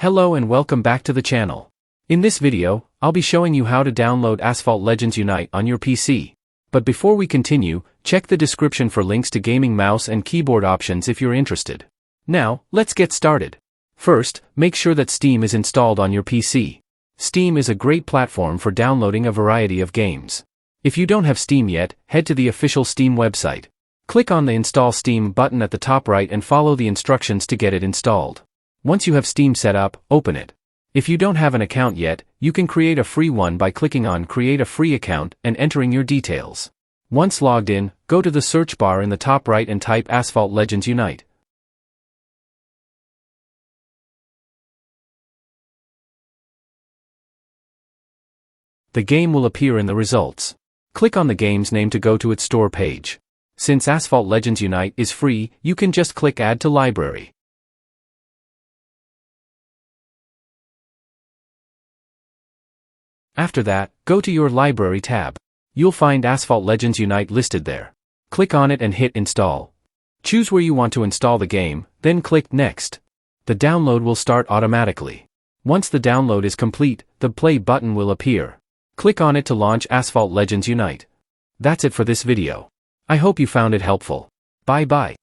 Hello and welcome back to the channel. In this video, I'll be showing you how to download Asphalt Legends Unite on your PC. But before we continue, check the description for links to gaming mouse and keyboard options if you're interested. Now, let's get started. First, make sure that Steam is installed on your PC. Steam is a great platform for downloading a variety of games. If you don't have Steam yet, head to the official Steam website. Click on the Install Steam button at the top right and follow the instructions to get it installed. Once you have Steam set up, open it. If you don't have an account yet, you can create a free one by clicking on Create a Free Account and entering your details. Once logged in, go to the search bar in the top right and type Asphalt Legends Unite. The game will appear in the results. Click on the game's name to go to its store page. Since Asphalt Legends Unite is free, you can just click Add to Library. After that, go to your Library tab. You'll find Asphalt Legends Unite listed there. Click on it and hit Install. Choose where you want to install the game, then click Next. The download will start automatically. Once the download is complete, the Play button will appear. Click on it to launch Asphalt Legends Unite. That's it for this video. I hope you found it helpful. Bye bye.